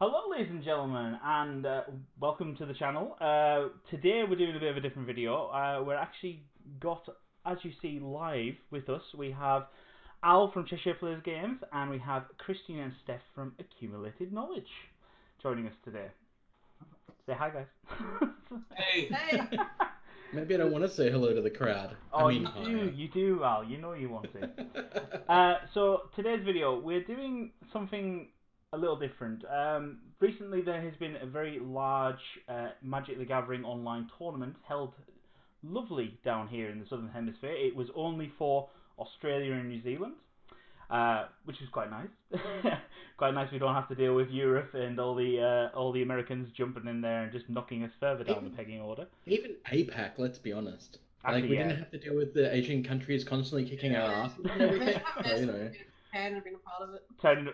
Hello ladies and gentlemen, and welcome to the channel. Today we're doing a bit of a different video. We're actually got, as you see live with us, we have Al from Cheshire Plays Games, and we have Christine and Steph from Accumulated Knowledge joining us today. Say hi guys. Hey. Hey. Maybe I don't want to say hello to the crowd. Oh, I mean, you do, Al. You know you want to. So today's video, we're doing something a little different. Recently, there has been a very large Magic the Gathering online tournament held lovely down here in the Southern Hemisphere. It was only for Australia and New Zealand, which is quite nice. Quite nice. We don't have to deal with Europe and all the Americans jumping in there and just knocking us further down the pegging order. even APAC, let's be honest. Actually, Like, we yeah. didn't have to deal with the Asian countries constantly kicking our asses and everything. So, you know. And been a part of it.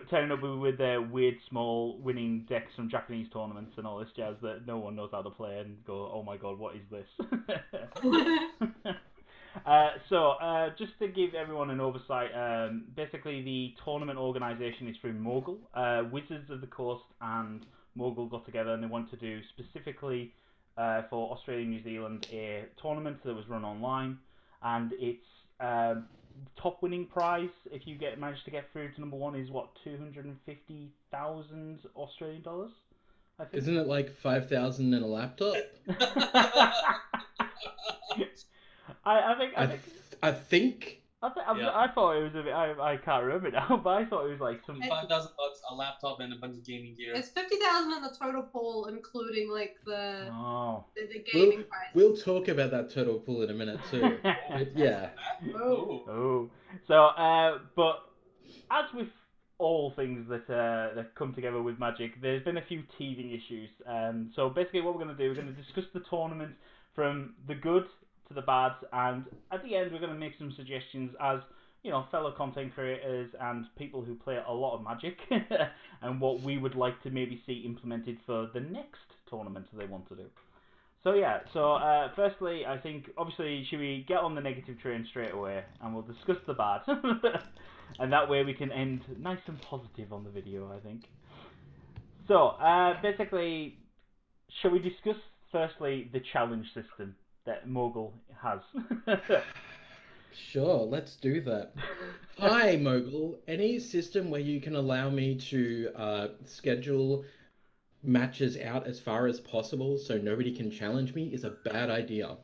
Turning up with their weird small winning decks from Japanese tournaments and all this jazz that no one knows how to play and go, oh my god, what is this? Just to give everyone an oversight, basically the tournament organisation is through Mogul. Wizards of the Coast and Mogul got together and they wanted to do specifically for Australia and New Zealand a tournament that was run online, and it's top winning prize if you manage to get through to number one is what, 250,000 Australian dollars, I think. Isn't it like 5,000 in a laptop? I think. I thought it was a bit. I can't remember now, but I thought it was like some $5,000, a laptop, and a bunch of gaming gear. It's 50,000 in the total pool, including like the Oh. the gaming prize. We'll talk about that total pool in a minute too. But yeah. Oh. So, but as with all things that come together with Magic, there's been a few teething issues. So basically, what we're going to do, we're going to discuss the tournament from the good to the bad, and at the end, we're going to make some suggestions as, you know, fellow content creators and people who play a lot of Magic, and what we would like to maybe see implemented for the next tournament that they want to do. So yeah, firstly, I think, obviously, should we get on the negative train straight away, and we'll discuss the bad, and that way we can end nice and positive on the video, I think. So, basically, shall we discuss, firstly, the challenge system that Mogul has? Sure, let's do that. Hi, Mogul. Any system where you can allow me to schedule matches out as far as possible so nobody can challenge me is a bad idea.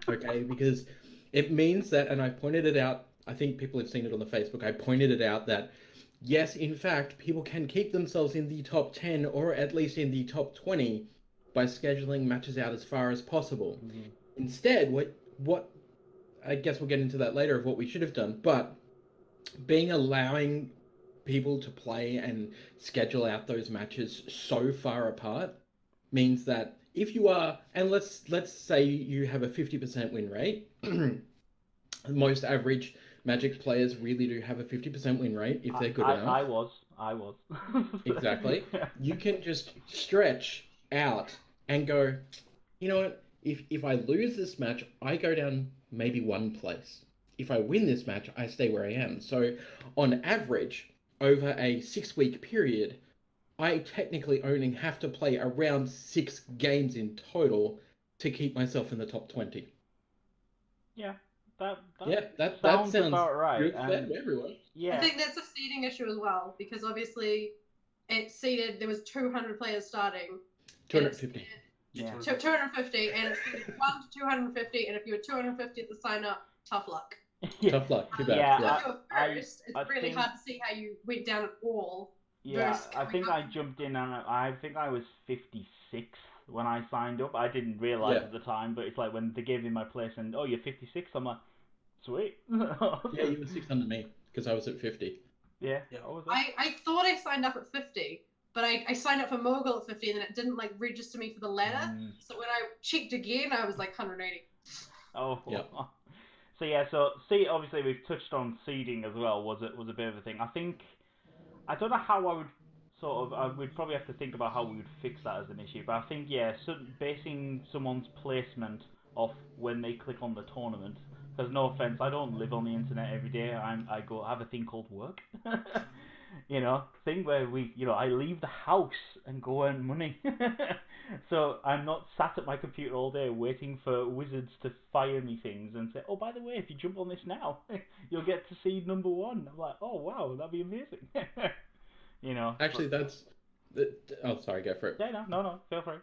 Okay, because it means that, and I pointed it out, I think people have seen it on the Facebook, I pointed it out that, yes, in fact, people can keep themselves in the top 10 or at least in the top 20 by scheduling matches out as far as possible. Mhm. Instead, what I guess we'll get into that later of what we should have done, but allowing people to play and schedule out those matches so far apart means that if you are, and let's say you have a 50% win rate, most average Magic players really do have a 50% win rate if they're good enough. I was. Exactly. You can just stretch out and go, you know what, if I lose this match, I go down maybe one place. If I win this match, I stay where I am. So on average, over a 6-week period, I technically only have to play around 6 games in total to keep myself in the top 20. Yeah, that sounds about right. Good for everyone. Yeah. I think that's a seeding issue as well, because obviously it seeded, there was 200 players starting. 250. Yeah. 250, and it's seeded 1 to 250, and if you were 250 at the sign up, tough luck. Yeah. Tough luck, too bad. Yeah, If you were first, it's really think, hard to see how you went down at all. Yeah, I think I jumped in and I think I was 56 when I signed up. I didn't realise at the time, but it's like when they gave me my place and, oh, you're 56, I'm like, sweet. Yeah, you were 6 under me because I was at 50. Yeah. I thought I signed up at 50, but I signed up for Mogul at 50 and then it didn't like register me for the ladder. So when I checked again, I was like 180. Oh. Yeah. So yeah, see, obviously we've touched on seeding as well. Was a bit of a thing. I don't know how I would we'd probably have to think about how we would fix that as an issue. But I think, yeah, basing someone's placement off when they click on the tournament. Because no offense, I don't live on the internet every day. I have a thing called work. thing where I leave the house and go earn money. So I'm not sat at my computer all day waiting for wizards to fire me things and say, oh, by the way, if you jump on this now, you'll get to see number 1. I'm like, oh, wow, that'd be amazing. Actually, oh, sorry, go for it. Yeah, no, feel free.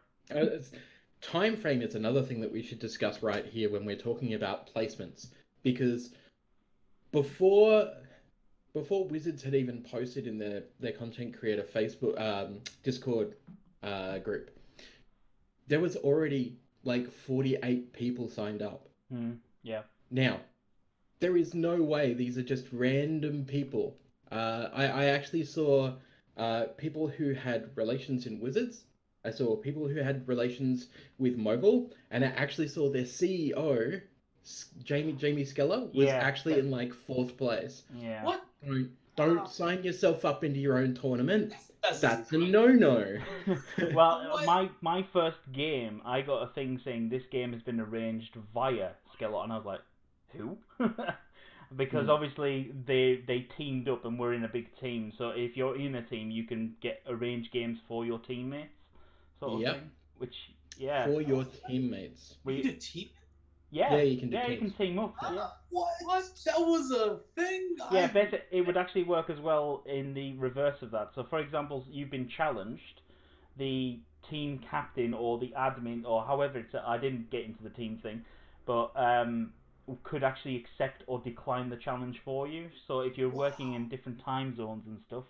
Time frame is another thing that we should discuss right here when we're talking about placements, because before Wizards had even posted in their content creator Facebook Discord group, there was already like 48 people signed up. Yeah. Now, there is no way these are just random people. I actually saw people who had relations in Wizards. I saw people who had relations with Mogul, and I actually saw their CEO, Jamie Skeller, was actually in like 4th place. Yeah. What? Don't sign yourself up into your own tournament. That's a no-no. Well, my first game, I got a thing saying this game has been arranged via Skeller, and I was like, who? Because obviously they teamed up and we're in a big team. So if you're in a team, you can get arranged games for your teammates, sort of thing. Which for your teammates. You did team? Yeah, you can do you can team up. Yeah. What? That was a thing? Yeah, basically, it would actually work as well in the reverse of that. So, for example, you've been challenged, the team captain or the admin or however it's. I didn't get into the team thing, but could actually accept or decline the challenge for you. So if you're working in different time zones and stuff,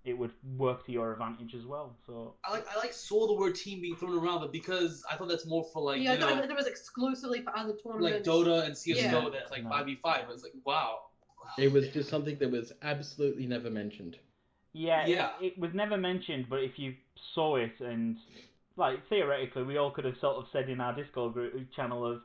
it would work to your advantage as well. So I saw the word team being thrown around, but because I thought that's more for like I thought it was exclusively for other tournaments. like Dota and CS:GO that's like 5v5. I was like, wow. It was just something that was absolutely never mentioned. Yeah. It was never mentioned, but if you saw it and like theoretically, we all could have sort of said in our Discord group channel of,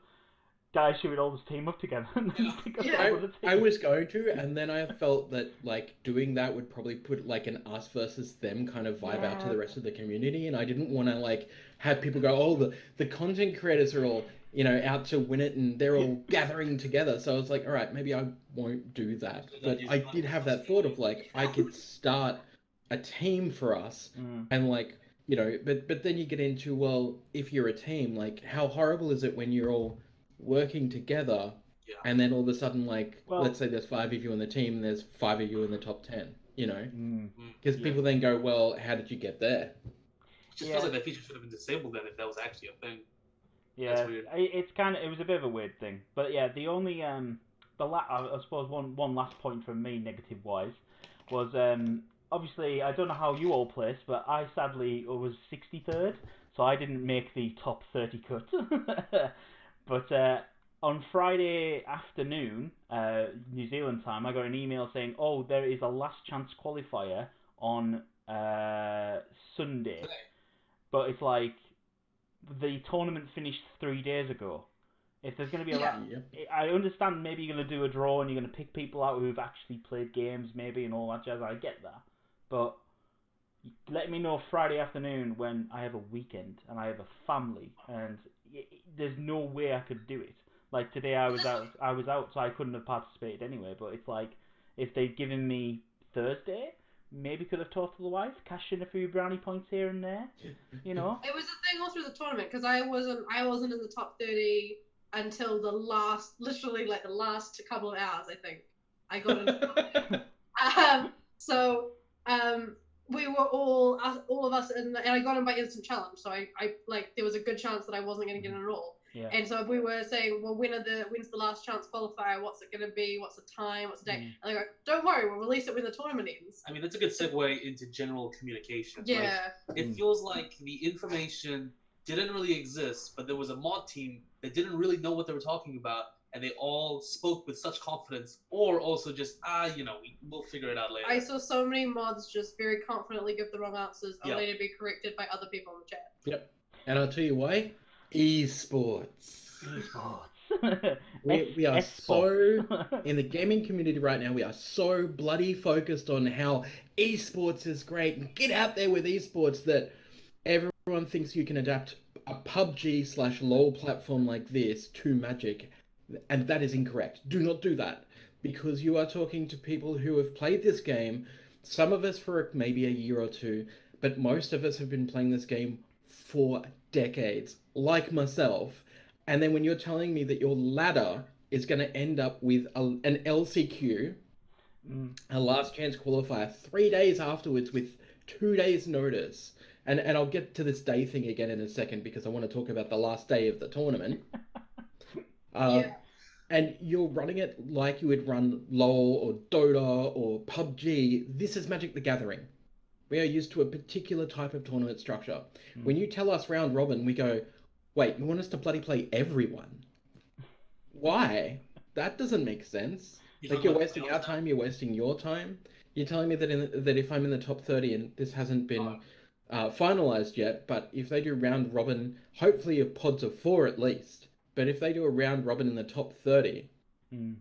guys, should we all just team up together and then stick ourselves on the team? I was going to, and then I felt that like doing that would probably put like an us versus them kind of vibe out to the rest of the community, and I didn't want to like have people go, oh, the content creators are all out to win it, and they're all gathering together. So I was like, all right, maybe I won't do that. But I did have that thought of like I could start a team for us, and like but then you get into, well, if you're a team, like how horrible is it when you're all working together, and then all of a sudden, like, let's say there's 5 of you in the team, and there's 5 of you in the top 10, because people then go, well, how did you get there? It just feels like that feature should have been disabled then if that was actually a thing. Yeah, that's weird. It was a bit of a weird thing, but yeah, the only I suppose one last point from me, negative wise, was obviously I don't know how you all placed, but I sadly was 63rd, so I didn't make the top 30 cut. But on Friday afternoon, New Zealand time, I got an email saying, oh, there is a last chance qualifier on Sunday. But it's like, the tournament finished 3 days ago. If there's going to be I understand maybe you're going to do a draw and you're going to pick people out who've actually played games maybe and all that jazz. I get that. But let me know Friday afternoon when I have a weekend and I have a family and there's no way I could do it. Like today I was out, so I couldn't have participated anyway. But it's like, if they'd given me Thursday, maybe could have talked to the wife, cashed in a few brownie points here and there. It was a thing all through the tournament because I wasn't in the top 30 until literally the last couple of hours. I think I got in. We were all of us, and I got in by instant challenge, so I there was a good chance that I wasn't going to get in at all. Yeah. And so we were saying, well, when's the last chance qualifier? What's it going to be? What's the time? What's the date? And they go, don't worry, we'll release it when the tournament ends. I mean, that's a good segue into general communication. Yeah. Like, it feels like the information didn't really exist, but there was a mod team that didn't really know what they were talking about, and they all spoke with such confidence, or also just, we'll figure it out later. I saw so many mods just very confidently give the wrong answers, only to be corrected by other people in the chat. Yep. And I'll tell you why. Esports. We are so, in the gaming community right now, we are so bloody focused on how esports is great and get out there with esports that everyone thinks you can adapt a PUBG/LOL platform like this to Magic. And that is incorrect. Do not do that, because you are talking to people who have played this game Some of us for maybe a year or two, but most of us have been playing this game for decades, like myself. And then when you're telling me that your ladder is going to end up with an LCQ, a last chance qualifier, 3 days afterwards with 2 days notice. And I'll get to this day thing again in a second because I want to talk about the last day of the tournament. Yeah. And you're running it like you would run LoL or Dota or PUBG. This is Magic the Gathering. We are used to a particular type of tournament structure. When you tell us round robin, we go, wait, you want us to bloody play everyone? Why? That doesn't make sense. Like, you're wasting our time, you're wasting your time. You're telling me that if I'm in the top 30, and this hasn't been finalized yet, but if they do round robin, hopefully of pods of 4 at least, but if they do a round robin in the top 30,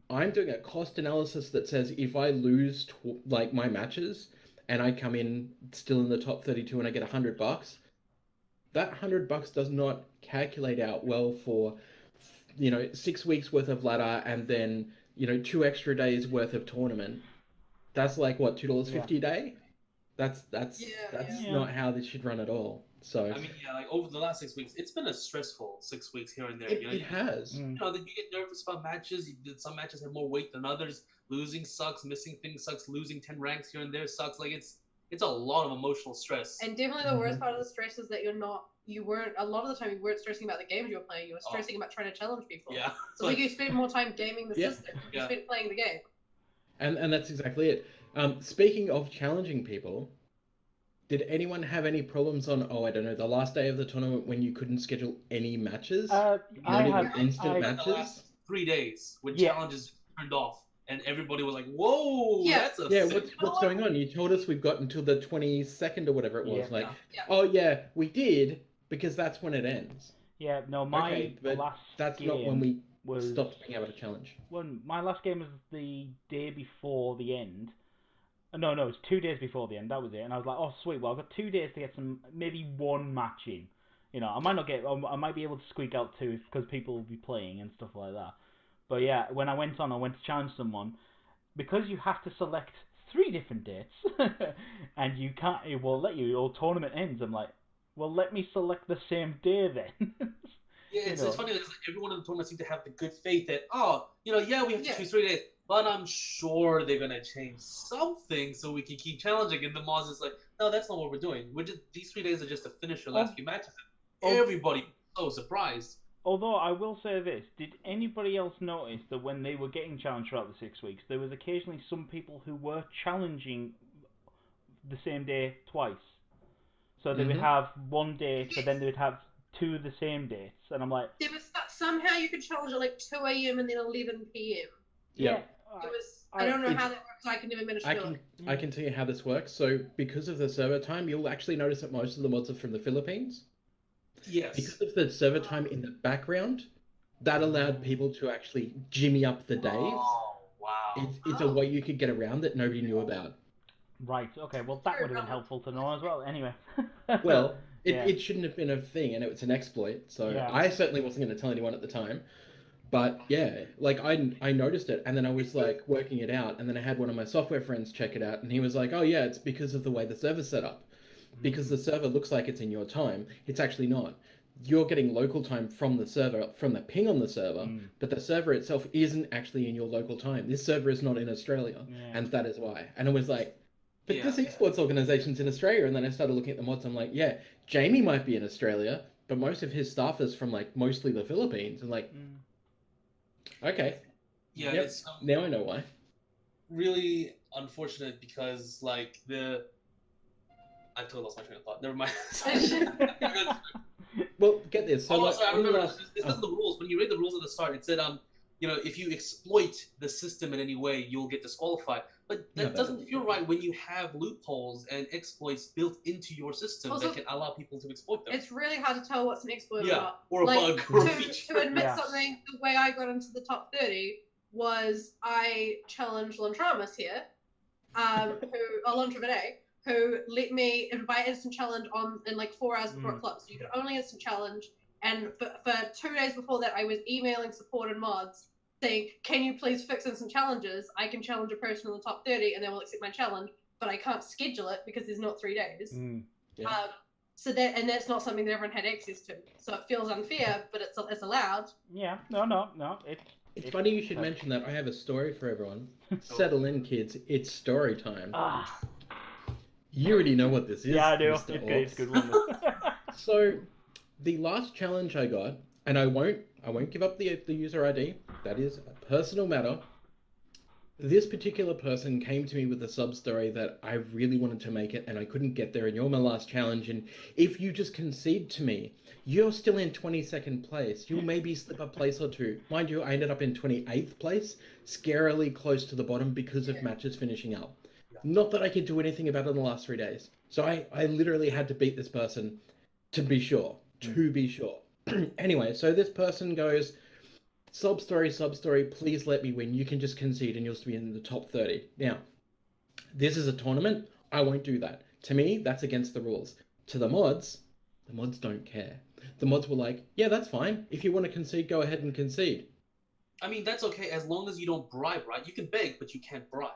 I'm doing a cost analysis that says if I lose like my matches and I come in still in the top 32 and I get $100, that $100 does not calculate out well for 6 weeks worth of ladder and then 2 extra days worth of tournament. That's like what, $2.50 a day? That's not how this should run at all. So I mean, yeah, like over the last 6 weeks, it's been a stressful 6 weeks here and there. it has. Then you get nervous about matches. Some matches have more weight than others. Losing sucks. Missing things sucks. Losing 10 ranks here and there sucks. Like it's a lot of emotional stress. And definitely the worst part of the stress is that you weren't a lot of the time you weren't stressing about the games you were playing. You were stressing about trying to challenge people. Yeah. So like you spent more time gaming the system. You spent playing the game. And that's exactly it. Speaking of challenging people, did anyone have any problems on, I don't know, the last day of the tournament when you couldn't schedule any matches? I had instant The last matches? 3 days when challenges turned off and everybody was like, "Whoa, that's a what's going on? You told us we've got until the 22nd or whatever it was. We did because that's when it ends. Yeah, no, my last that's game not when we was stopped being able to challenge. When my last game was the day before the end. No, it was 2 days before the end. That was it, and I was like, "Oh, sweet! Well, I've got 2 days to get maybe one match in. I might not get. I might be able to squeak out 2 because people will be playing and stuff like that." But yeah, when I went to challenge someone, because you have to select 3 different dates, and you can't. It won't let you. Your tournament ends. I'm like, well, let me select the same day then. Yeah, it's funny because everyone in the tournament seems to have the good faith that we have to choose 3 days, but I'm sure they're gonna change something so we can keep challenging. And the Moz is like, no, that's not what we're doing. These 3 days are just to finish your last few matches. Everybody so surprised. Although I will say this, did anybody else notice that when they were getting challenged throughout the 6 weeks, there was occasionally some people who were challenging the same day twice? So they would have one date, but then they would have 2 of the same dates, and I'm like, there was somehow you could challenge at like 2 a.m. and then 11 p.m. Yeah. It was. I don't know how that works. I can never manage to do it. I can tell you how this works. So because of the server time, you'll actually notice that most of the mods are from the Philippines. Yes. Because of the server time in the background, that allowed people to actually jimmy up the days. Oh, wow. It's a way you could get around that nobody knew about. Right, okay, well that would have been helpful to know as well. Anyway. Well, it shouldn't have been a thing, and it's an exploit, so I certainly wasn't going to tell anyone at the time. But yeah, like I noticed it, and then I was like working it out, and then I had one of my software friends check it out, and he was like, "Oh yeah, it's because of the way the server's set up. Because the server looks like it's in your time, it's actually not. You're getting local time from the server, from the ping on the server, but the server itself isn't actually in your local time. This server is not in Australia, and that is why." And I was like, but this esports organization's in Australia, and then I started looking at the mods, I'm like, yeah, Jamie might be in Australia, but most of his staff is from like mostly the Philippines. And like, okay. Yeah, yep. It's now I know why. Really unfortunate because like I totally lost my train of thought. Never mind. Well, get this. So sorry, I remember this is the rules. When you read the rules at the start, it said if you exploit the system in any way, you'll get disqualified. But that doesn't feel right when you have loopholes and exploits built into your system that can allow people to exploit them. It's really hard to tell what's an exploit or not. Or a bug or a feature. To admit something, the way I got into the top 30 was I challenged Lantramus here, who let me invite instant challenge in like 4 hours before it closed. So you could only instant challenge. And for 2 days before that, I was emailing support and mods saying, "Can you please fix instant challenges? I can challenge a person in the top 30, and they will accept my challenge." but I can't schedule it because there's not 3 days. Yeah. So that's not something that everyone had access to. So it feels unfair, but it's allowed. Yeah, no. It's funny you should mention that. I have a story for everyone. Settle in, kids. It's story time. Ah, You already know what this is. yeah, I do. Mr. It's a good Orcs. one. So, the last challenge I got, and I won't give up the user ID. That is a personal matter. This particular person came to me with a sub story that I really wanted to make it, and I couldn't get there. And you're my last challenge. And if you just concede to me, you're still in 22nd place. You'll maybe slip a place or two. Mind you, I ended up in 28th place, scarily close to the bottom because of matches finishing up. Not that I could do anything about it in the last 3 days. So I literally had to beat this person to be sure. To be sure. Anyway, so this person goes, sub story, please let me win. You can just concede and you'll be in the top 30. Now, this is a tournament. I won't do that. To me, that's against the rules. To the mods don't care. The mods were like, yeah, that's fine. If you want to concede, go ahead and concede. I mean, that's okay as long as you don't bribe, right? You can beg, but you can't bribe.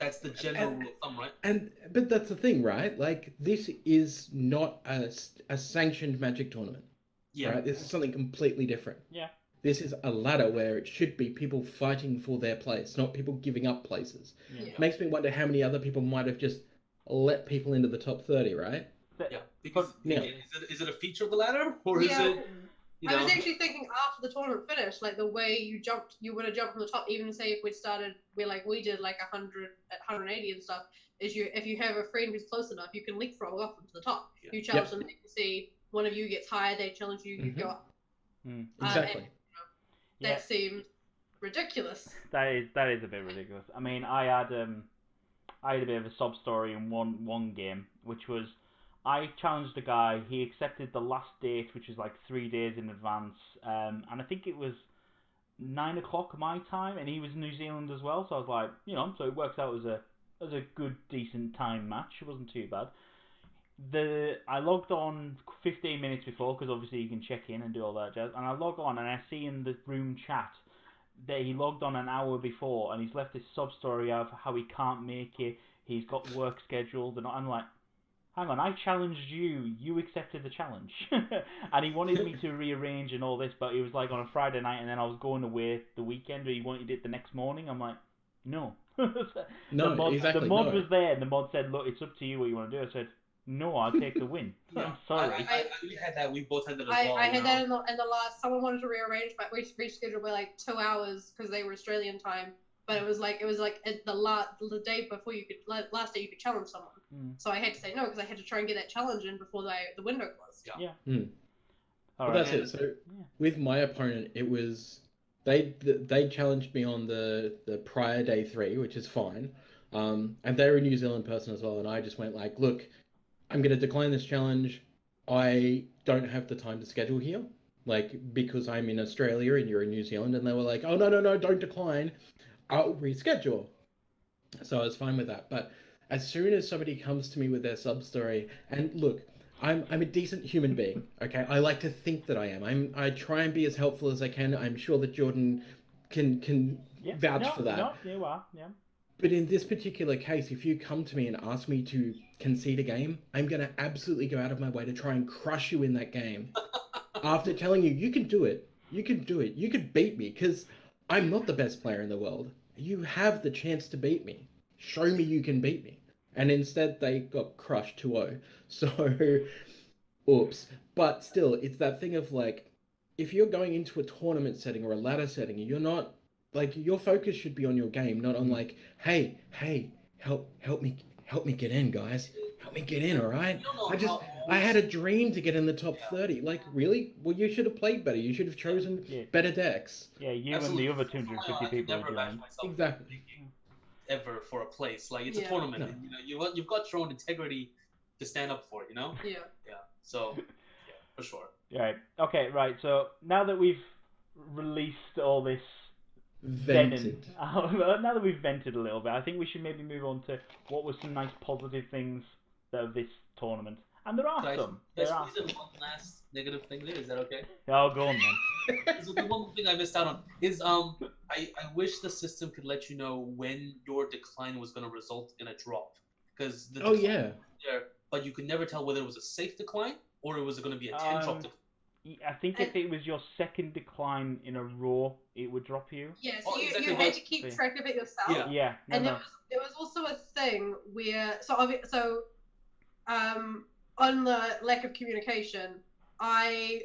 That's the general rule of thumb, right? But that's the thing, right? Like, this is not a sanctioned Magic tournament. Yeah. Right? This is something completely different. Yeah. This is a ladder where it should be people fighting for their place, not people giving up places. Yeah. Makes me wonder how many other people might have just let people into the top 30, right? Yeah. Because Yeah. is it a feature of the ladder, or is it? You know? I was actually thinking after the tournament finished, like the way you would have jumped from the top. Even say if we did like 100 at 180 and stuff. If you have a friend who's close enough, you can leapfrog up to the top. Yeah. You challenge them, you can see one of you gets higher, they challenge you, you go up. Exactly. That seems ridiculous. That is a bit ridiculous. I mean, I had a bit of a sob story in one game, which was I challenged a guy. He accepted the last date, which was like 3 days in advance, and I think it was 9 o'clock my time, and he was in New Zealand as well. So I was like, so it works out as a good, decent time match. It wasn't too bad. I logged on 15 minutes before, because obviously you can check in and do all that jazz, and I log on and I see in the room chat that he logged on an hour before and he's left this sub story of how he can't make it, he's got work scheduled, and I'm like, hang on, I challenged you accepted the challenge. And he wanted me to rearrange and all this, but it was like on a Friday night, and then I was going away the weekend, or he wanted it the next morning. I'm like, no. No, the mod was there, and the mod said, look, it's up to you what you want to do. I said, no, I'll take the win. I'm sorry. We had that. We both had that as I well. I had that in the last. Someone wanted to rearrange, but we rescheduled by like 2 hours because they were Australian time. But it was like at the day before last day you could challenge someone. So I had to say no because I had to try and get that challenge in before the window closed. Yeah. Well, that's it. So with my opponent, it was they challenged me on the prior day 3, which is fine. And they're a New Zealand person as well, and I just went like, look, I'm going to decline this challenge. I don't have the time to schedule here, like, because I'm in Australia and you're in New Zealand. And they were like, oh, no, don't decline. I'll reschedule. So I was fine with that. But as soon as somebody comes to me with their sub story, and look, I'm a decent human being, okay? I like to think that I am. I try and be as helpful as I can. I'm sure that Jordan can vouch for that. No, you are, yeah. But in this particular case, if you come to me and ask me to concede a game, I'm going to absolutely go out of my way to try and crush you in that game. After telling you can do it, you can beat me, because I'm not the best player in the world. You have the chance to beat me. Show me you can beat me. And instead, they got crushed 2-0. So, oops. But still, it's that thing of like, if you're going into a tournament setting or a ladder setting, you're not, like, your focus should be on your game, not on like, hey, help me get in, guys. Help me get in, all right? I had a dream to get in the top 30. Like, really? Well, you should have played better. You should have chosen better decks. Yeah, you Absolutely. and the other 250 people never are bash doing. myself Exactly. ever for a place. Like, it's a tournament. No. And, you've got your own integrity to stand up for. Yeah. Yeah. So, for sure. Right. Okay. Right. So now that we've released all this Vented. now that we've vented a little bit, I think we should maybe move on to what were some nice positive things of this tournament. And there are some. Is there one last negative thing there? Is that okay? Oh, go on then. So the one thing I missed out on is I wish the system could let you know when your decline was going to result in a drop. because the Oh decline yeah. was there, but you could never tell whether it was a safe decline or it was going to be a 10 drop decline. I think if it was your second decline in a row, it would drop you. Yeah, so Oh, you exactly, had but- to keep Yeah. track of it yourself. Yeah. Yeah, no, And no. there was also a thing where on the lack of communication, I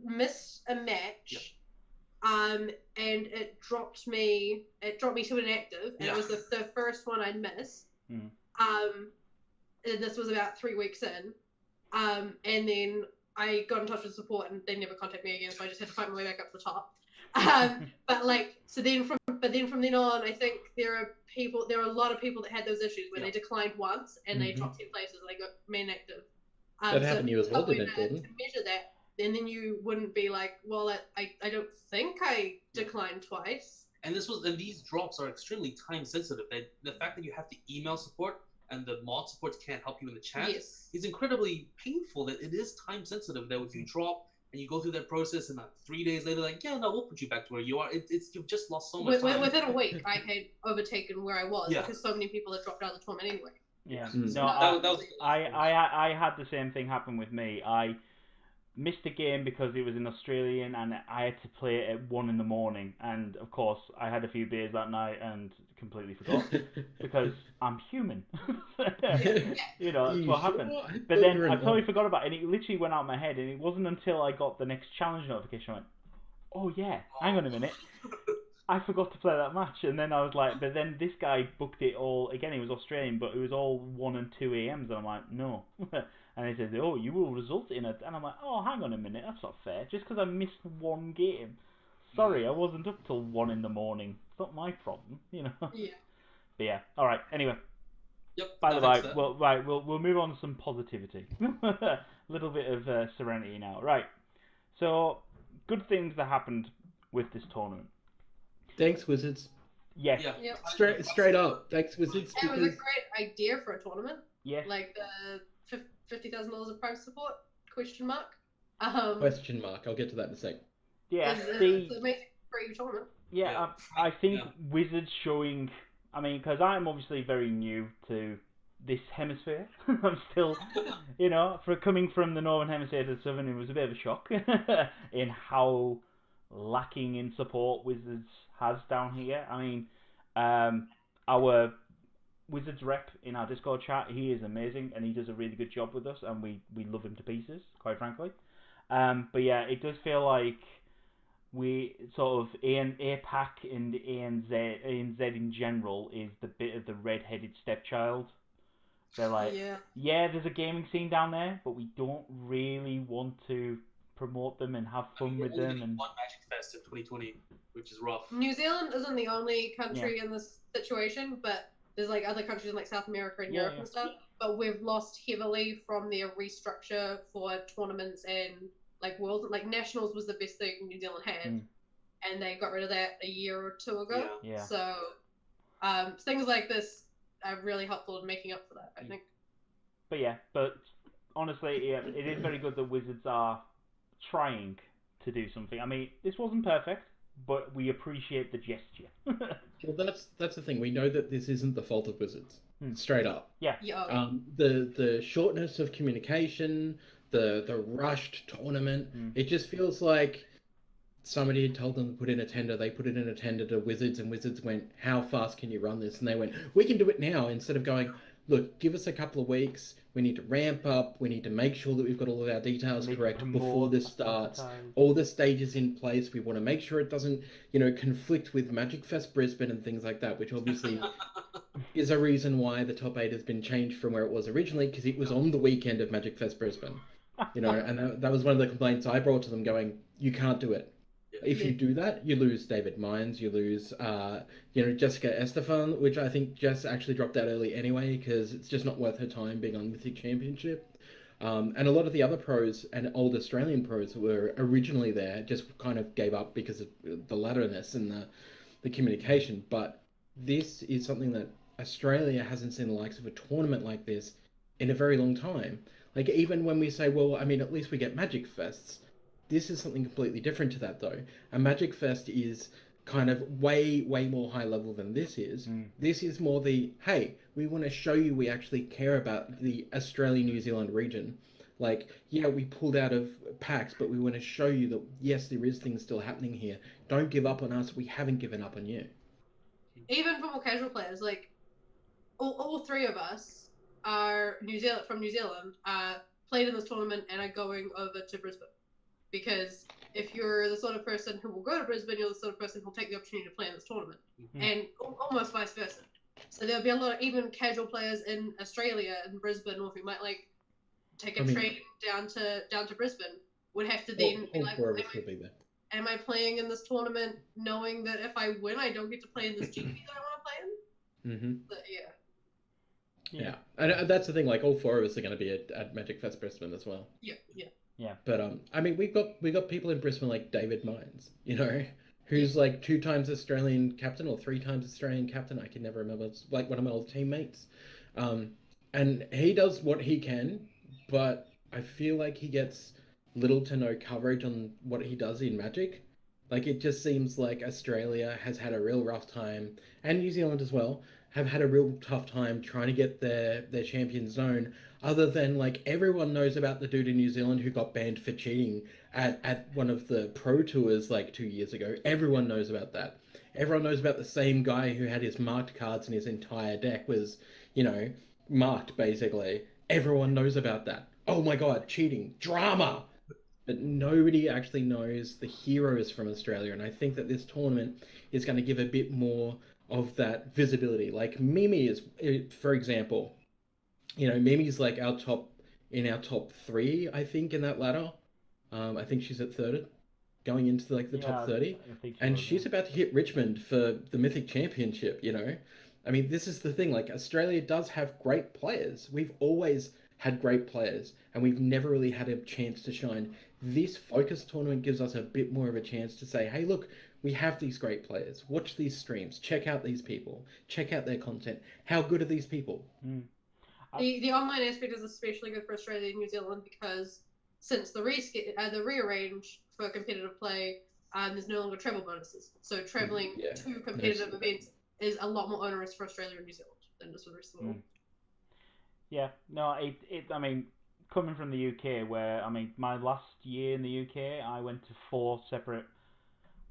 missed a match, and it dropped me to inactive, and it was the first one I'd missed. Mm. And this was about 3 weeks in, and then I got in touch with support, and they never contacted me again, so I just had to find my way back up to the top. But then from then on, I think there are a lot of people that had those issues where they declined once and they dropped 10 places and they got main active. That happened to you as well, didn't it, to Gordon? measure that, and then you wouldn't be like, well, I don't think I declined twice. And these drops are extremely time sensitive. The fact that you have to email support and the mod supports can't help you in the chat is incredibly painful. That it is time sensitive. That if you drop and you go through that process and 3 days later, like, yeah, no, we'll put you back to where you are. You've just lost so much time. Within a week, I had overtaken where I was because so many people had dropped out of the tournament anyway. Yeah. Mm. No, I had the same thing happen with me. I missed a game because it was in Australian and I had to play it at 1 a.m. and of course I had a few beers that night and completely forgot because I'm human. You know, that's what happened. But then I totally forgot about it and it literally went out of my head, and it wasn't until I got the next challenge notification I went, oh yeah, hang on a minute, I forgot to play that match. And then I was like, but then this guy booked it all again. It was Australian, but it was all 1 and 2 a.m.s, and I'm like, no. And he said, oh, you will result in it. And I'm like, oh, hang on a minute, that's not fair. Just because I missed one game. Sorry, I wasn't up till 1 in the morning. It's not my problem, you know. Yeah. But yeah, all right. Anyway. Yep. By the way, we'll move on to some positivity. A little bit of serenity now. Right. So, good things that happened with this tournament. Thanks, Wizards. Yes. Yeah. Yep. Straight up. Thanks, Wizards. It was a great idea for a tournament. Yes. Like the $50,000 of prize support? Question mark. Question mark. I'll get to that in a sec. Yeah. It's an amazing free tournament. Yeah. I think Wizards showing. I mean, because I'm obviously very new to this hemisphere. I'm still, you know, coming from the northern hemisphere to the southern, it was a bit of a shock in how lacking in support Wizards has down here. I mean, our Wizards rep in our Discord chat, he is amazing and he does a really good job with us, and we love him to pieces, quite frankly. But yeah, it does feel like we sort of APAC and ANZ in general is the bit of the red-headed stepchild. They're like, yeah, there's a gaming scene down there, but we don't really want to promote them and have fun with them. And one Magic Fest in 2020, which is rough. New Zealand isn't the only country in this situation, but there's like other countries in like South America and Europe and stuff. But we've lost heavily from their restructure for tournaments and like nationals was the best thing New Zealand had, and they got rid of that a year or two ago. Yeah. So things like this are really helpful in making up for that, I think. But honestly, it is very good that Wizards are trying to do something. I mean, this wasn't perfect, but we appreciate the gesture. Well, that's the thing. We know that this isn't the fault of Wizards. Straight up. Yeah. The shortness of communication, the rushed tournament, it just feels like somebody had told them to put in a tender. They put it in a tender to Wizards, and Wizards went, how fast can you run this? And they went, we can do it now, instead of going, look, give us a couple of weeks. We need to ramp up. We need to make sure that we've got all of our details correct before this starts. All the stages in place. We want to make sure it doesn't, conflict with Magic Fest Brisbane and things like that, which obviously is a reason why the top 8 has been changed from where it was originally, because it was on the weekend of Magic Fest Brisbane. And that was one of the complaints I brought to them, going, you can't do it. If you do that, you lose David Mines, you lose, Jessica Estefan, which I think Jess actually dropped out early anyway, because it's just not worth her time being on Mythic Championship. And a lot of the other pros and old Australian pros who were originally there just kind of gave up because of the ladderness and the communication. But this is something that Australia hasn't seen the likes of a tournament like this in a very long time. Like, even when we say, well, I mean, at least we get Magic Fests. This is something completely different to that, though. A Magic Fest is kind of way more high level than this is. This is more the, hey, we want to show you we actually care about the Australia-New Zealand region. Like, yeah, we pulled out of PAX, but we want to show you that, yes, there is things still happening here. Don't give up on us. We haven't given up on you. Even for more casual players, like, all three of us are from New Zealand, played in this tournament and are going over to Brisbane. Because if you're the sort of person who will go to Brisbane, you're the sort of person who will take the opportunity to play in this tournament. And almost vice versa. So there'll be a lot of even casual players in Australia and Brisbane, or who might like take a train down to Brisbane, would have to then be like, am I playing in this tournament knowing that if I win, I don't get to play in this GP that I want to play in? But, yeah, and that's the thing. Like, all four of us are going to be at Magic Fest Brisbane as well. Yeah. But I mean, we got people in Brisbane like David Mines, who's like 2 times Australian captain or 3 times Australian captain. I can never remember. It's like one of my old teammates, and he does what he can, but I feel like he gets little to no coverage on what he does in Magic. Like, it just seems like Australia has had a real rough time, and New Zealand as well, have had a real tough time trying to get their champion zone, other than, like, everyone knows about the dude in New Zealand who got banned for cheating at one of the pro tours, like, 2 years ago. Everyone knows about that. Everyone knows about the same guy who had his marked cards and his entire deck was, marked, basically. Everyone knows about that. Oh my god, cheating. Drama! But nobody actually knows the heroes from Australia, and I think that this tournament is going to give a bit more of that visibility. Like, Mimi is, for example, Mimi's like our top 3, I think, in that ladder. I think she's at third, going into like the top 30, and she's about to hit Richmond for the Mythic Championship. I mean, this is the thing. Like, Australia does have great players. We've always had great players, and we've never really had a chance to shine. This focus tournament gives us a bit more of a chance to say, hey, look, we have these great players. Watch these streams. Check out these people. Check out their content. How good are these people? The online aspect is especially good for Australia and New Zealand because since the rearrange for competitive play, there's no longer travel bonuses. So traveling to competitive events is a lot more onerous for Australia and New Zealand than just for the rest of the world. Yeah, no, I mean, coming from the UK, where, I mean, my last year in the UK, I went to 4 separate,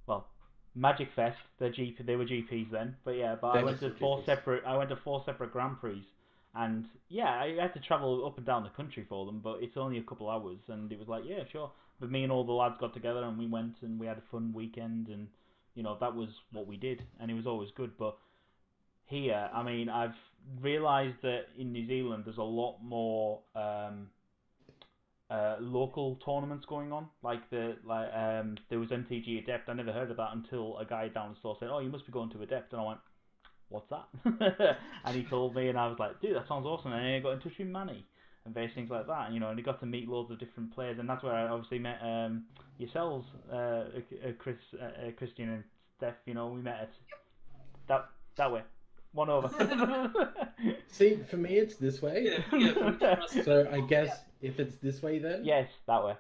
well, Magic Fest, they were GPs then, but I went to 4 separate Grand Prix, and yeah, I had to travel up and down the country for them, but it's only a couple hours, and it was like, yeah, sure. But me and all the lads got together, and we went, and we had a fun weekend, and, that was what we did, and it was always good. But here, I mean, I've realised that in New Zealand there's a lot more local tournaments going on. There was MTG Adept. I never heard of that until a guy down the store said, "Oh, you must be going to Adept," and I went, "What's that?" And he told me, and I was like, "Dude, that sounds awesome!" And I got in touch with Manny and various things like that. And he got to meet loads of different players, and that's where I obviously met yourselves, Christian and Steph. We met at that way. 1 over. See, for me, it's this way. So I guess if it's this way, then yes, that way.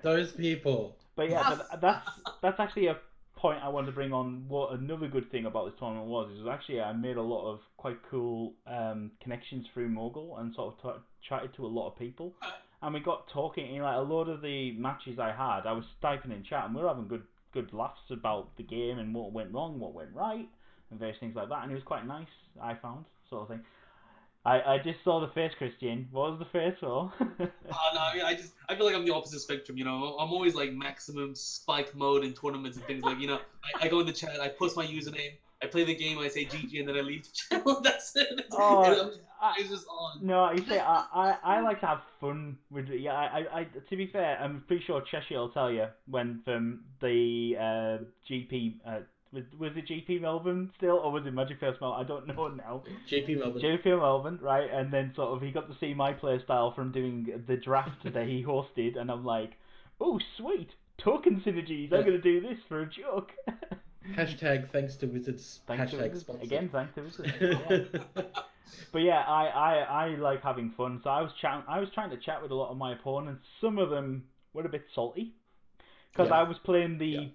Those people. But yeah, but that's actually a point I wanted to bring on. What another good thing about this tournament was actually I made a lot of quite cool connections through Mogul and sort of chatted to a lot of people, and we got talking. Like, a lot of the matches I had, I was typing in chat, and we were having good laughs about the game and what went wrong, what went right, and various things like that, and it was quite nice, I found, sort of thing. I just saw the face, Christian. What was the face for? No, I mean, I feel like I'm the opposite spectrum, I'm always like maximum spike mode in tournaments and things like, I go in the chat, I post my username, I play the game, I say GG, and then I leave the channel. That's it. It's just on. No, you see, I like to have fun with it. Yeah, I to be fair, I'm pretty sure Cheshire will tell you when from the GP. Was it GP Melbourne still, or was it Magic Fest Melbourne? I don't know now. GP Melbourne. GP Melbourne, right? And then sort of he got to see my playstyle from doing the draft that he hosted, and I'm like, oh, sweet, token synergies. I'm gonna do this for a joke. Hashtag thanks to Wizards. Thanks hashtag to Wizards. sponsor. Again, thanks to Wizards. Yeah. But yeah, I like having fun. So I was trying to chat with a lot of my opponents. Some of them were a bit salty Because Yeah. I was playing the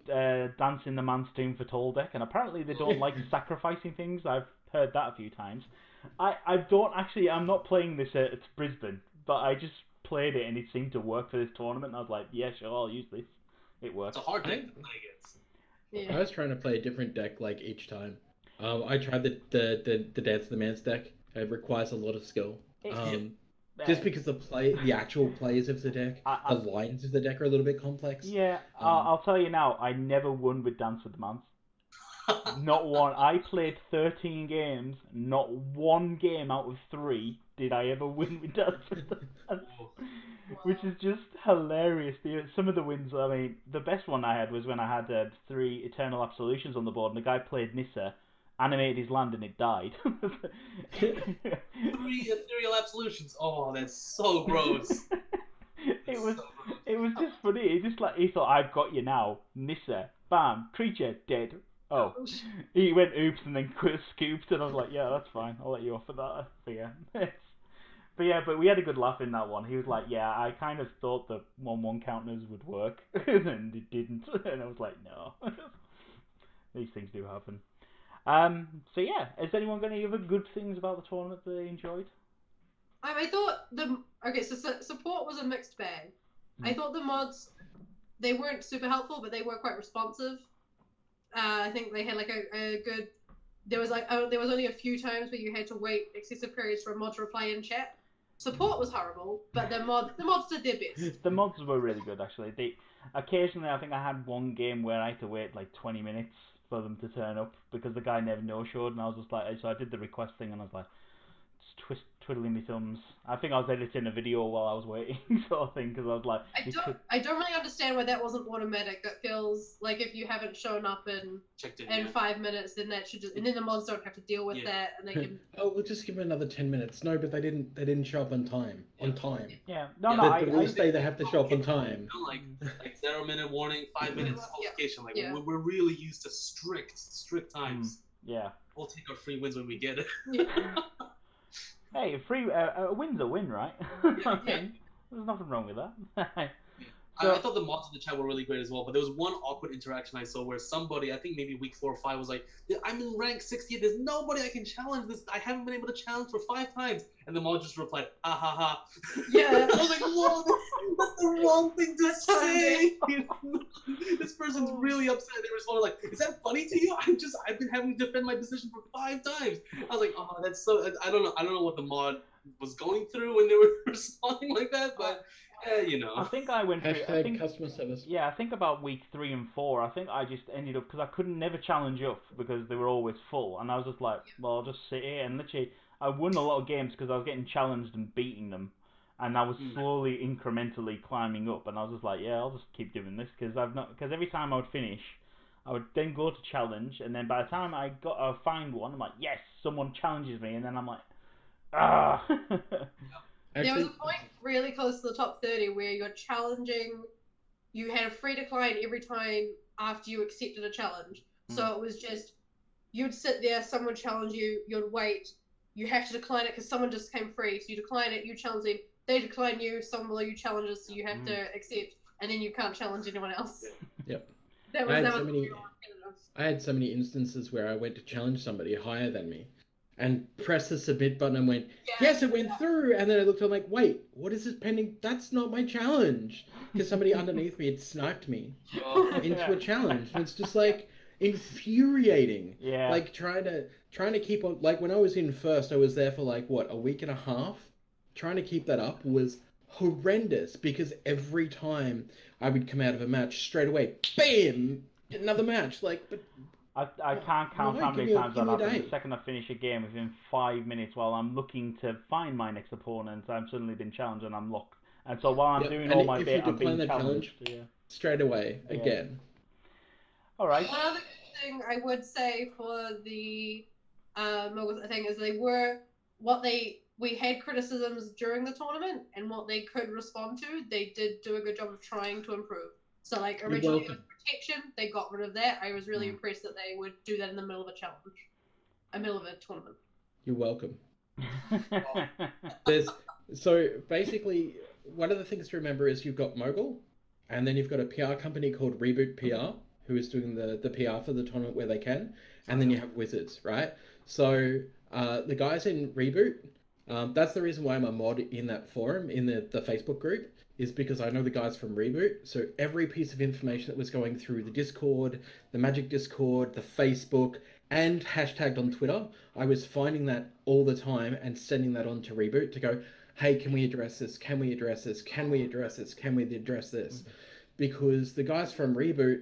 Dancing the Man's Tomb for Tall deck, and apparently they don't like sacrificing things. I've heard that a few times. I don't actually. I'm not playing this at Brisbane, but I just played it and it seemed to work for this tournament. And I was like, yeah, sure, I'll use this. It works. It's a hard deck to play against. Yeah. I was trying to play a different deck like each time. I tried the Dance of the Man's deck. It requires a lot of skill. Just because the actual plays of the deck, the lines of the deck are a little bit complex. Yeah, I'll tell you now, I never won with Dance with the Mans. Not one. I played 13 games, not one game out of 3 did I ever win with Dance with the Mans. Which is just hilarious. Some of the wins, I mean, the best one I had was when I had 3 Eternal Absolutions on the board, and the guy played Nissa, animated his land, and it died. 3 Ethereal Absolutions. Oh, that's so gross. It was just funny. He thought, I've got you now. Nissa, bam, creature dead. Oh, he went oops and then scooped, and I was like, yeah, that's fine. I'll let you off for that. But yeah. But we had a good laugh in that one. He was like, yeah, I kind of thought the 1/1 counters would work, and it didn't. And I was like, no. These things do happen. So yeah, has anyone got any other good things about the tournament that they enjoyed? I thought support was a mixed bag. I thought the mods, they weren't super helpful, but they were quite responsive. I think they had like a good. There was only a few times where you had to wait excessive periods for a mod to reply in chat. Support was horrible, but the mods did their best. The mods were really good actually. Occasionally, I think I had one game where I had to wait like 20 minutes for them to turn up because the guy never no-showed, and I was just like, so I did the request thing, and I was like, just twiddling my thumbs. I think I was editing a video while I was waiting, sort of thing, because I was like, I don't really understand why that wasn't automatic. That feels like if you haven't shown up in 5 minutes, then that should and then the mods don't have to deal with that, and they can. Oh, we'll just give them another 10 minutes. No, but they didn't show up on time. Yeah, The rules say they have to show up on time. Like 0-minute warning, 5 minutes qualification. Like we're really used to strict times. Yeah. We'll take our free wins when we get it. Hey, a win's a win, right? There's nothing wrong with that. I thought the mods in the chat were really great as well, but there was one awkward interaction I saw where somebody, I think maybe week 4 or 5, was like, I'm in rank 60, there's nobody I can challenge this. I haven't been able to challenge for 5 times. And the mod just replied, ha ha ha. Yeah. I was like, whoa, that's the wrong thing to say. This person's really upset. They responded like, is that funny to you? I've been having to defend my position for 5 times. I was like, oh, that's so, I don't know what the mod was going through when they were responding like that, but you know. I think I went through. Hashtag customer service. Yeah, I think about week 3 and 4. I think I just ended up because I couldn't never challenge up because they were always full, and I was just like, well, I'll just sit here. And literally, I won a lot of games because I was getting challenged and beating them, and I was slowly, incrementally climbing up. And I was just like, yeah, I'll just keep doing this because every time I would finish, I would then go to challenge, and then by the time I find one, I'm like, yes, someone challenges me, and then I'm like, ah. There was a point really close to the top 30 where you're challenging, you had a free decline every time after you accepted a challenge. So it was just, you'd sit there, someone would challenge you, you'd wait, you have to decline it because someone just came free. So you decline it, you challenge them, they decline you, someone below you challenges, so you have to accept, and then you can't challenge anyone else. Yep. I had so many instances where I went to challenge somebody higher than me, and pressed the submit button and went, yes, it went through. And then I looked, I'm like, wait, what is this pending? That's not my challenge. Because somebody underneath me had sniped me into a challenge. And it's just like infuriating. Yeah. Like trying to keep on, like when I was in first, I was there for like, what, a week and a half? Trying to keep that up was horrendous because every time I would come out of a match straight away, bam, another match. Like, but I can't count how many times that happens. The second I finish a game, within 5 minutes, while I'm looking to find my next opponent, I'm suddenly been challenged and I'm locked. And so while I'm doing all my bit, I'm being challenged. Straight away, again. All right. One other thing I would say for the Mogul thing is we had criticisms during the tournament, and what they could respond to, they did do a good job of trying to improve. So like originally it was protection, they got rid of that. I was really impressed that they would do that in the middle of a challenge, middle of a tournament. You're welcome. So basically, one of the things to remember is you've got Mogul, and then you've got a PR company called Reboot PR, who is doing the PR for the tournament where they can, and then you have Wizards, right? So the guys in Reboot, that's the reason why I'm a mod in that forum, in the Facebook group, is because I know the guys from Reboot. So every piece of information that was going through the Discord, the Magic Discord, the Facebook, and hashtagged on Twitter, I was finding that all the time and sending that on to Reboot to go, hey, can we address this? Can we address this? Can we address this? Can we address this? Because the guys from Reboot,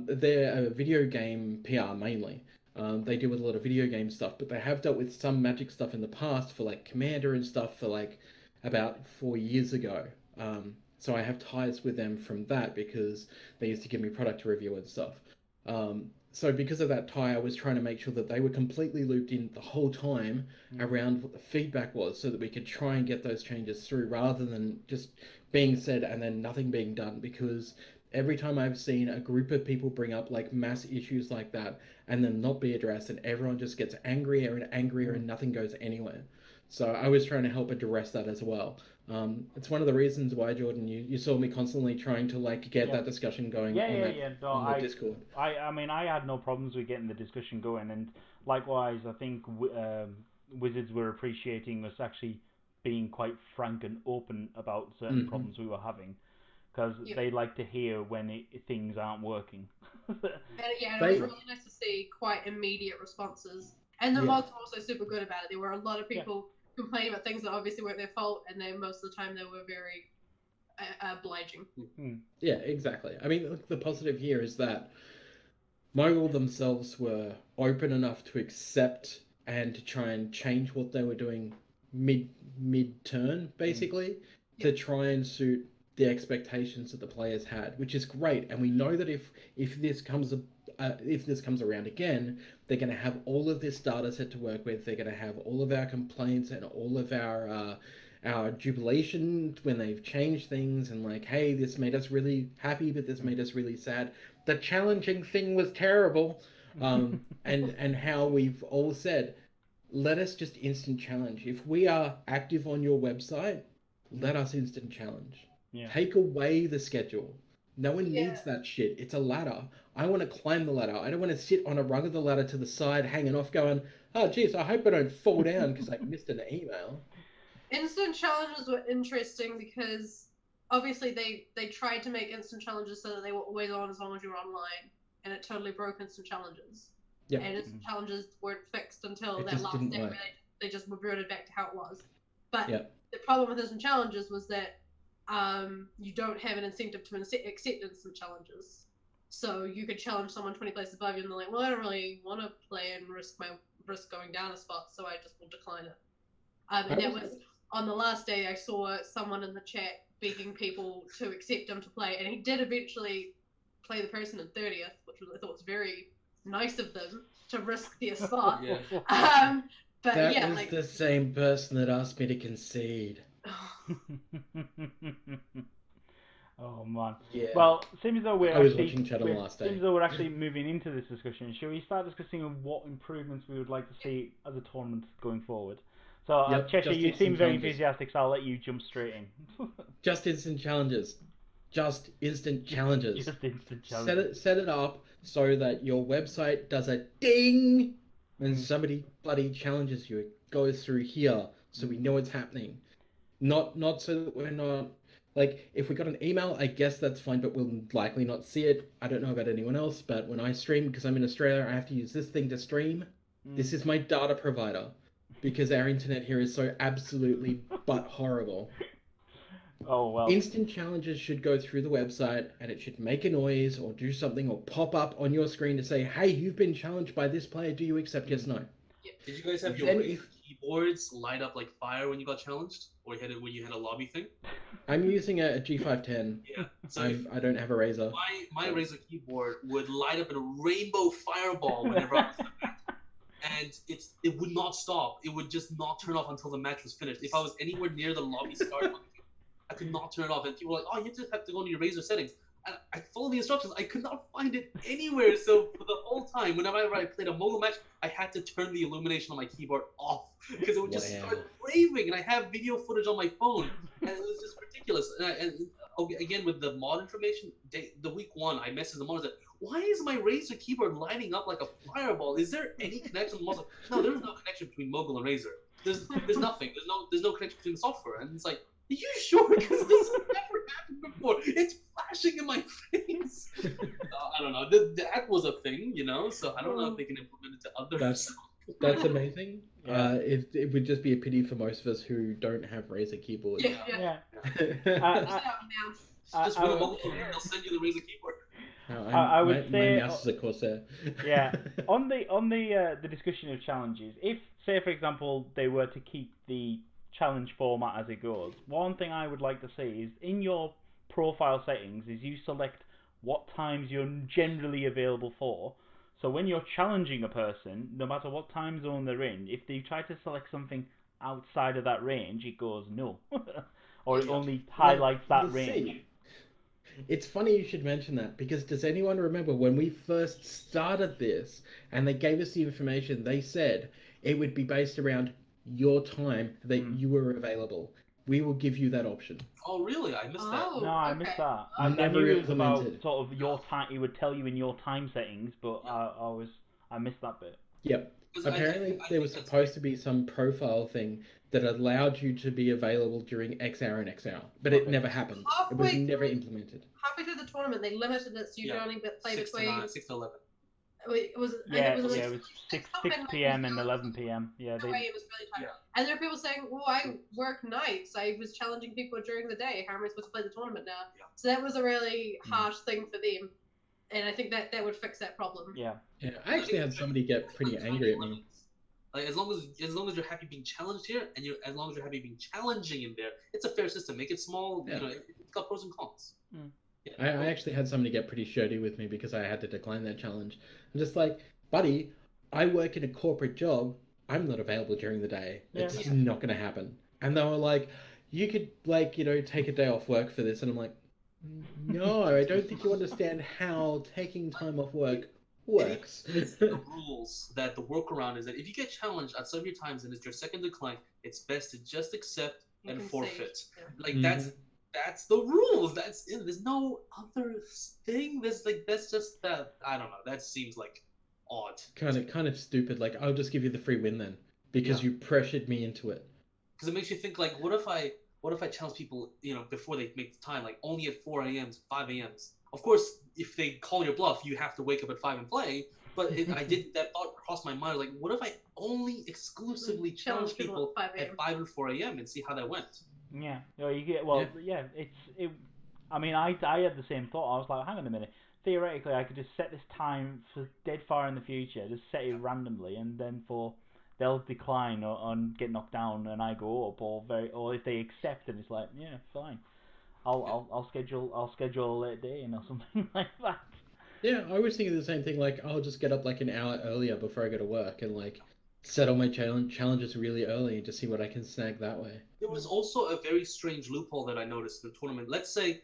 they're a video game PR mainly. They deal with a lot of video game stuff, but they have dealt with some Magic stuff in the past for like Commander and stuff for like about 4 years ago. So I have ties with them from that because they used to give me product review and stuff. So because of that tie, I was trying to make sure that they were completely looped in the whole time around what the feedback was so that we could try and get those changes through rather than just being said and then nothing being done. Because every time I've seen a group of people bring up like mass issues like that and then not be addressed, and everyone just gets angrier and angrier and nothing goes anywhere. So I was trying to help address that as well. It's one of the reasons why, Jordan, you saw me constantly trying to like get that discussion going on the Discord. I mean, I had no problems with getting the discussion going, and likewise, I think Wizards were appreciating us actually being quite frank and open about certain problems we were having, because they like to hear when things aren't working. And it was really nice to see quite immediate responses. And the mods were also super good about it. There were a lot of people complaining about things that obviously weren't their fault, and then most of the time they were very obliging. Yeah, exactly. I mean, look, the positive here is that Mogul themselves were open enough to accept and to try and change what they were doing mid-turn, basically, to try and suit the expectations that the players had, which is great. And we know that if this comes around again, they're going to have all of this data set to work with. They're going to have all of our complaints and all of our jubilation when they've changed things and like, hey, this made us really happy, but this made us really sad. The challenging thing was terrible. And how we've all said, let us just instant challenge. If we are active on your website, let us instant challenge. Yeah. Take away the schedule. No one needs that shit. It's a ladder. I want to climb the ladder. I don't want to sit on a rung of the ladder to the side, hanging off, going, oh, geez, I hope I don't fall down because I missed an email. Instant challenges were interesting because obviously they tried to make instant challenges so that they were always on as long as you were online, and it totally broke instant challenges. Yep. And instant challenges weren't fixed until that last day where they just reverted back to how it was. But the problem with instant challenges was that you don't have an incentive to accept instant challenges. So you could challenge someone 20 places above you and they're like, well, I don't really want to play and risk going down a spot, so I just will decline it. And that was on the last day. I saw someone in the chat begging people to accept him to play, and he did eventually play the person in 30th, which I thought was very nice of them to risk their spot. But that was the same person that asked me to concede. Oh man. Yeah. Well, seems as though we're actually moving into this discussion. Shall we start discussing what improvements we would like to see as a tournament going forward? So, Cheshire, you seem very enthusiastic, so I'll let you jump straight in. Just instant challenges. Just instant challenges. Just instant challenges. Set it up so that your website does a ding when somebody bloody challenges you. It goes through here, so we know it's happening. Not so that we're not, like, if we got an email, I guess that's fine, but we'll likely not see it. I don't know about anyone else, but when I stream, because I'm in Australia, I have to use this thing to stream. This is my data provider, because our internet here is so absolutely but horrible. Oh, well. Instant challenges should go through the website, and it should make a noise or do something or pop up on your screen to say, hey, you've been challenged by this player. Do you accept? Yes, no. Did you guys have your keyboards light up like fire when you got challenged? Or when you had a lobby thing? I'm using a G510. Yeah. So I don't have a Razer. My Razer keyboard would light up in a rainbow fireball whenever I was in the match. And it would not stop. It would just not turn off until the match was finished. If I was anywhere near the lobby start, I could not turn it off. And people were like, oh, you just have to go into your Razer settings. And I followed the instructions. I could not find it anywhere. So for the whole time, whenever I played a Mogul match, I had to turn the illumination on my keyboard off because it would just Wow. start raving. And I have video footage on my phone, and it was just ridiculous. Okay, again, with the mod information, the week 1, I messaged the mod and said, "Why is my Razer keyboard lighting up like a fireball? Is there any connection?" No, there's no connection between Mogul and Razer. There's nothing. There's no connection between the software. And it's like, are you sure? Because this has never happened before. It's flashing in my face. I don't know. That was a thing, you know. So I don't know if they can implement it to others. That's amazing. Yeah. It would just be a pity for most of us who don't have Razer keyboards. Yeah. Just win a Mogul tournament, they'll send you the Razer keyboard. I would say my mouse is a Corsair. Yeah. On the discussion of challenges, if say for example they were to keep the challenge format as it goes, one thing I would like to see is in your profile settings is you select what times you're generally available for. So when you're challenging a person, no matter what time zone they're in, if they try to select something outside of that range, it goes no. Or it only highlights that range. It's funny you should mention that, because does anyone remember when we first started this and they gave us the information, they said it would be based around your time that you were available. We will give you that option. Oh, really? I missed that. No, I missed that. I Never knew it was about implemented. sort of your time. It would tell you in your time settings, but I missed that bit. Yep. 'Cause Apparently there was supposed to be some profile thing that allowed you to be available during X hour and X hour, but it never happened. It was never implemented. Halfway through the tournament, they limited it so you could only play 6 to between 9, 6 to 11. It was It was 6 p.m. and 11 p.m. Yeah, it was really tight. And there are people saying, "Oh, I work nights. I was challenging people during the day. How am I supposed to play the tournament now?" Yeah. So that was a really harsh thing for them, and I think that would fix that problem. Yeah. I actually had somebody get pretty angry at me. Like as long as you're happy being challenged here, and as long as you're happy being challenging in there, it's a fair system. Make it small. Yeah. You know, it's got pros and cons. Yeah. I actually had somebody get pretty shirty with me because I had to decline that challenge. I'm just like, buddy, I work in a corporate job. I'm not available during the day. It's just not going to happen. And they were like, you could take a day off work for this. And I'm like, no, I don't think you understand how taking time off work works. It's the rules that the workaround is that if you get challenged at some of your times and it's your second decline, it's best to just accept and forfeit. Like that's the rules. That's it. There's no other thing. That's just that. I don't know. That seems like odd. Kind of stupid. Like, I'll just give you the free win then because you pressured me into it. Because it makes you think like, what if I challenge people, before they make the time, like only at 4 a.m.s, 5 a.m.s. Of course, if they call your bluff, you have to wake up at 5 and play. But that thought crossed my mind. Like, what if I only exclusively challenge people at 5 and 4 a.m. and see how that went? Yeah. I mean, I had the same thought. I was like, hang on a minute. Theoretically, I could just set this time for dead far in the future, just set it randomly, and then they'll decline or get knocked down, and I go up, or if they accept, and it's like, yeah, fine. I'll schedule a late day or something like that. Yeah, I was thinking the same thing. Like, I'll just get up like an hour earlier before I go to work and like set all my challenges really early to see what I can snag that way. There was also a very strange loophole that I noticed in the tournament. Let's say,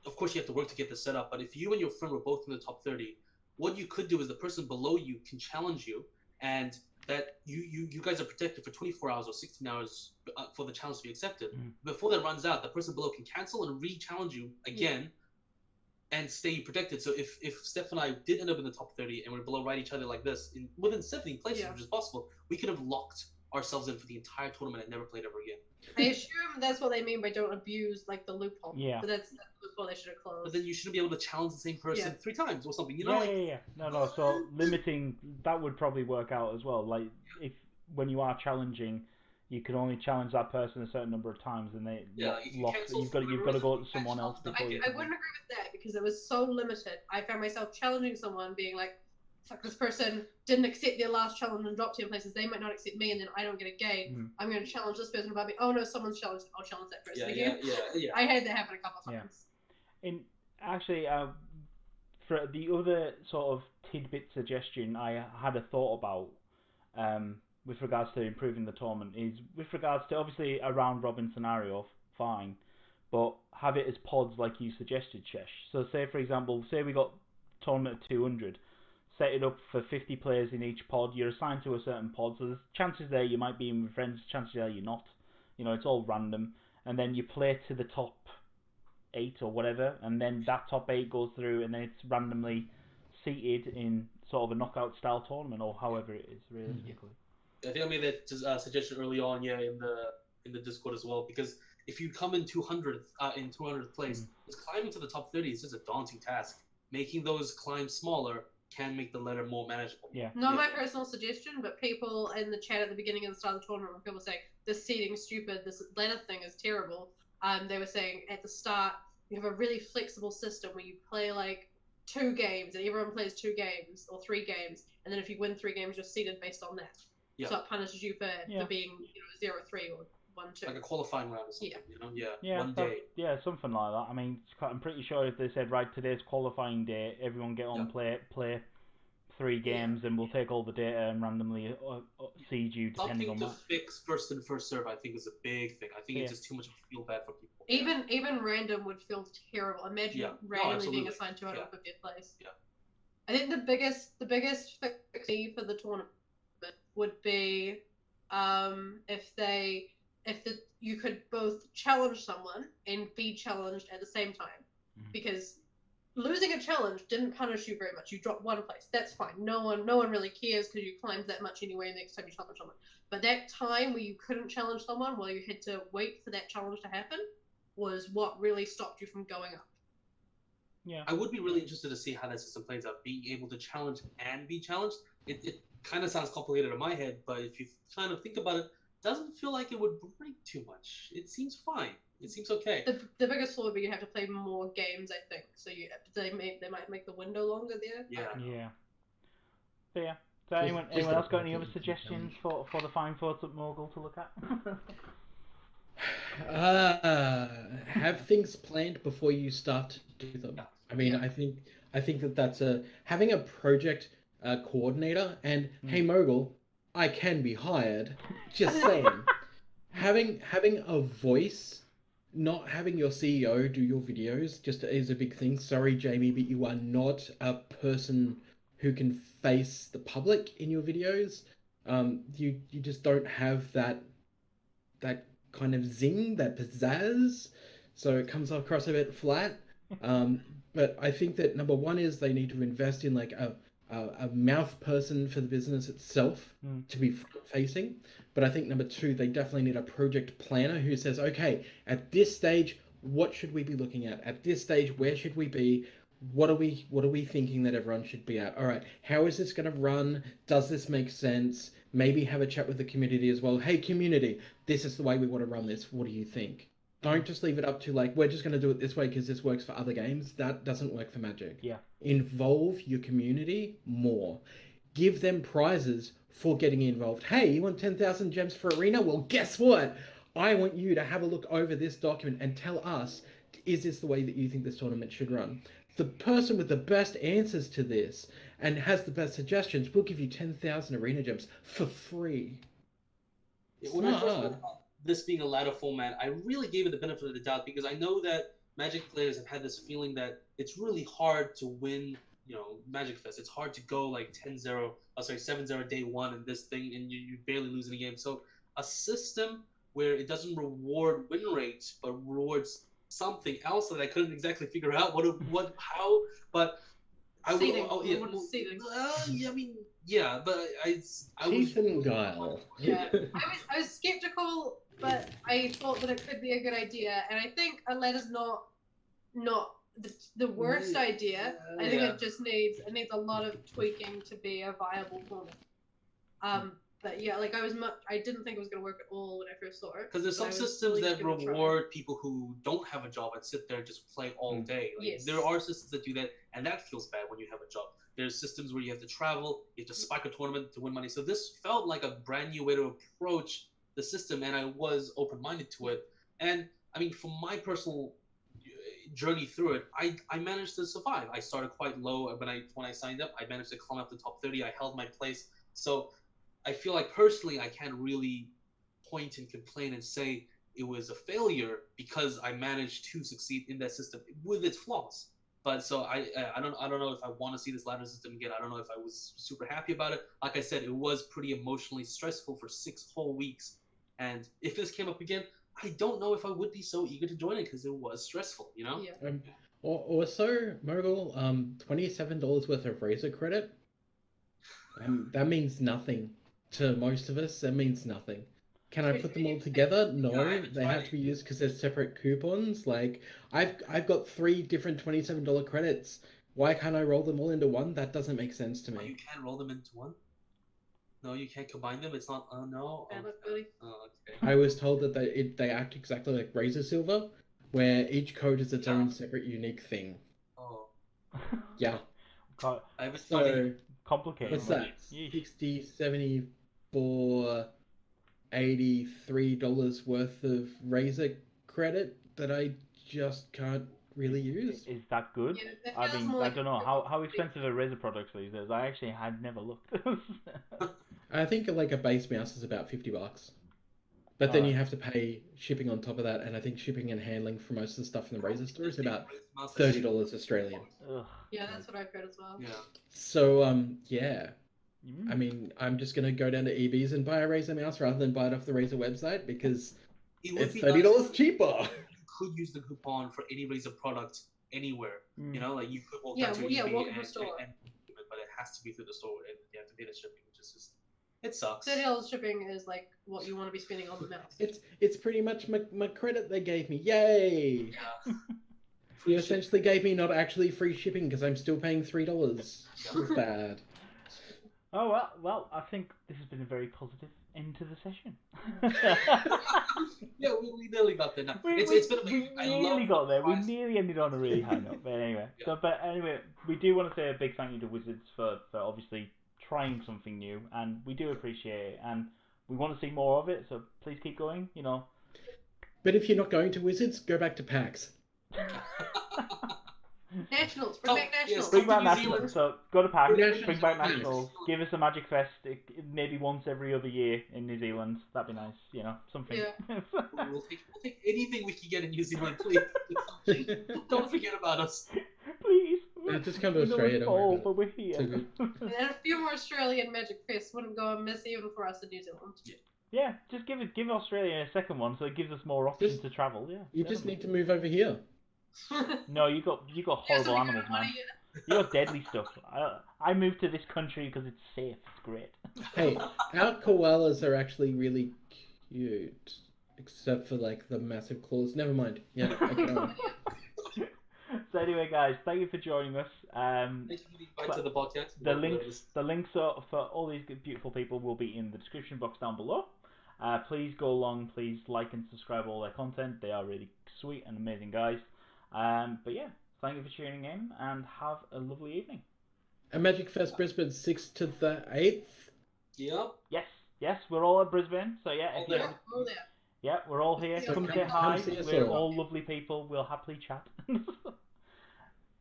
of course, you have to work to get this set up, but if you and your friend were both in the top 30, what you could do is the person below you can challenge you, and that you guys are protected for 24 hours or 16 hours for the challenge to be accepted. Before that runs out, the person below can cancel and re-challenge you again and stay protected. So if Steph and I did end up in the top 30 and we're below right each other like this, within 17 places, which is possible, we could have locked ourselves in for the entire tournament and never played ever again. I assume that's what they mean by don't abuse like the loophole. Yeah. So that's what they should have closed. But then you shouldn't be able to challenge the same person 3 times or something. No. So limiting that would probably work out as well. Like if when you are challenging, you can only challenge that person a certain number of times, and they lock. You've got to go to someone else before I wouldn't agree with that because it was so limited. I found myself challenging someone, being like, "Fuck, this person didn't accept their last challenge and dropped 10 places. They might not accept me, and then I don't get a game. I'm going to challenge this person about me. Oh no, someone's challenged. I'll challenge that person again." Yeah. I had that happen a couple of times. And actually, for the other sort of tidbit suggestion I had a thought about with regards to improving the tournament is with regards to obviously a round robin scenario, fine, but have it as pods like you suggested, Chesh. So say for example, say we got tournament of 200, set it up for 50 players in each pod. You're assigned to a certain pod, so there's chances there you might be in with friends, chances there you're not. You know, it's all random, and then you play to the top 8 or whatever, and then that top 8 goes through, and then it's randomly seated in sort of a knockout style tournament, or however it is realistically. I think I made that suggestion early on, in the Discord as well. Because if you come in 200th place, just climbing to the top 30 is just a daunting task. Making those climbs smaller can make the ladder more manageable. Yeah. Not my personal suggestion, but people in the chat at the beginning and the start of the tournament, when people say this seating's stupid, this ladder thing is terrible. They were saying at the start you have a really flexible system where you play like 2 games and everyone plays 2 games or 3 games, and then if you win 3 games, you're seeded based on that. Yeah. So it punishes you for being 0-3 or 1-2. Like a qualifying round or something. Yeah, one day. Yeah, something like that. I mean, I'm pretty sure if they said, right, today's qualifying day, everyone get on, play 3 games, and we'll take all the data and randomly seed you depending on Something that. to fix first and first serve, I think, is a big thing. I think it's just too much feel bad for people. Even random would feel terrible. Imagine randomly being assigned to 250th place. Yeah. I think the biggest fix for the tournament would be if you could both challenge someone and be challenged at the same time, because losing a challenge didn't punish you very much. You dropped 1 place. That's fine. No one really cares because you climbed that much anyway next time you challenge someone. But that time where you couldn't challenge someone, while you had to wait for that challenge to happen, was what really stopped you from going up. Yeah. I would be really interested to see how that system plays out. Being able to challenge and be challenged, it kind of sounds complicated in my head, but if you kind of think about it, doesn't feel like it would break too much. It seems fine. It seems okay. The biggest flaw would be you have to play more games, I think. So they might make the window longer there. Yeah. So yeah. So anyone else got any other suggestions for the fine folks at Mogul to look at? Have things planned before you start to do them. I mean, I think that's having a project coordinator, and hey Mogul, I can be hired. Just saying, having a voice, not having your CEO do your videos, just is a big thing. Sorry, Jamie, but you are not a person who can face the public in your videos. You just don't have that kind of zing, that pizzazz, so it comes across a bit flat. But I think that number one is they need to invest in like a mouth person for the business itself to be front facing. But I think number two, they definitely need a project planner who says, okay, at this stage, what should we be looking at? At this stage, where should we be? What are we thinking that everyone should be at? All right, how is this going to run? Does this make sense? Maybe have a chat with the community as well. Hey, community, this is the way we want to run this. What do you think? Don't just leave it up to like, we're just going to do it this way because this works for other games. That doesn't work for Magic. Yeah. Involve your community more. Give them prizes for getting involved. Hey, you want 10,000 gems for Arena? Well, guess what? I want you to have a look over this document and tell us, is this the way that you think this tournament should run? The person with the best answers to this and has the best suggestions will give you 10,000 Arena gems for free. When I first heard about this being a ladder format, I really gave it the benefit of the doubt because I know that Magic players have had this feeling that it's really hard to win, Magic Fest. It's hard to go like 7-0 day one and this thing, and you barely lose any game. So a system where it doesn't reward win rates, but rewards something else that I couldn't exactly figure out how, but I would. Seeding. But I Teeth and guile. Yeah, I was skeptical, but I thought that it could be a good idea, and I think a ladder's not the worst idea. I think it just needs a lot of tweaking to be a viable format. But yeah, like I didn't think it was going to work at all when I first saw it. Because there's some systems that reward people who don't have a job and sit there and just play all day. Like, there are systems that do that, and that feels bad when you have a job. There's systems where you have to travel, you have to spike a tournament to win money. So this felt like a brand new way to approach the system, and I was open-minded to it. And I mean, from my personal journey through it, I managed to survive. I started quite low when I signed up. I managed to climb up to top 30. I held my place. So I feel like personally I can't really point and complain and say it was a failure because I managed to succeed in that system with its flaws. But so I don't know if I want to see this ladder system again. I don't know if I was super happy about it. Like I said, it was pretty emotionally stressful for 6 whole weeks. And if this came up again, I don't know if I would be so eager to join it because it was stressful, you know? Yeah. Also, Mogul, $27 worth of Razor credit. That means nothing to most of us. That means nothing. Can I put them all together? No, they have to be used because they're separate coupons. Like I've got 3 different $27 credits. Why can't I roll them all into one? That doesn't make sense to Oh, you me. can't roll them into one? No, you can't combine them. It's not. Oh no. Yeah, look, really. Oh, okay. I was told that they act exactly like Razor Silver, where each code is its Yeah. own separate unique thing. Oh, Yeah. I have a So Complicated. what's that? Yeesh. 60, 74, $83 worth of Razor credit that I just can't really use. Is that good? Yeah, that I feels mean, more I like don't know. a How expensive are Razer products these days? I actually had never looked. I think like a base mouse is about $50. But then you Alright. have to pay shipping on top of that, and I think shipping and handling for most of the stuff in the Razer store is about Mouse $30 Australian. Ugh. Yeah, that's what I've heard as well. Yeah. So yeah. Mm. I mean, I'm just gonna go down to EBs and buy a Razer mouse rather than buy it off the Razer website because It would it's be $30 nice if cheaper. you could use the coupon for any Razer product anywhere. Mm. You know, like you could walk Yeah, down to well, yeah, eBay walk to the store. but it has to be through the store and you have to pay the shipping, which is just it sucks. $30 shipping is like what you want to be spending on the mouse. It's pretty much my credit they gave me. Yay! Yeah. You essentially gave me not actually free shipping because I'm still paying $3. It's bad. Oh well. I think this has been a very positive end to the session. Yeah, we nearly got there. Now. We It's been we I nearly love got there. We surprise. nearly ended on a really high note. But anyway, Yeah. but anyway, we do want to say a big thank you to Wizards for obviously trying something new, and we do appreciate it, and we want to see more of it. So please keep going. You know. But if you're not going to Wizards, go back to PAX. Nationals, bring back yes, nationals. Bring back New nationals. Zealand. So go to PAX, Nationals. bring back Yes. nationals. Give us a Magic Fest, maybe once every other year in New Zealand. That'd be nice. You know, something. Yeah. We'll take anything we can get in New Zealand, please. Don't forget about us. Please. Just come to We know Australia, it's don't worry cold, about but we're here. Too good. And then a few more Australian Magic Fests wouldn't go amiss even for us in New Zealand. Yeah, just give Australia a second one, so it gives us more options Just- to travel. Yeah. You just definitely. need to move over here. No, you got horrible animals, man. You got deadly stuff. I moved to this country because it's safe. It's great. Hey, our koalas are actually really cute. Except for like the massive claws. Never mind. Yeah, okay. On. So anyway, guys, thank you for joining us. Thank you for the invite to the podcast. The links for all these good, beautiful people will be in the description box down below. Please go along. Please like and subscribe all their content. They are really sweet and amazing guys. But yeah, thank you for tuning in and have a lovely evening. And Magic Fest Brisbane 6th to the 8th. Yep. Yes, we're all at Brisbane. So yeah, if you, Yeah. Oh, there. yeah, we're all here. So Come come- say come hi. see us We're all. all lovely people. We'll happily chat.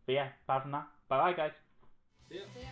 But yeah, apart from that, bye bye guys. Yeah. Yeah.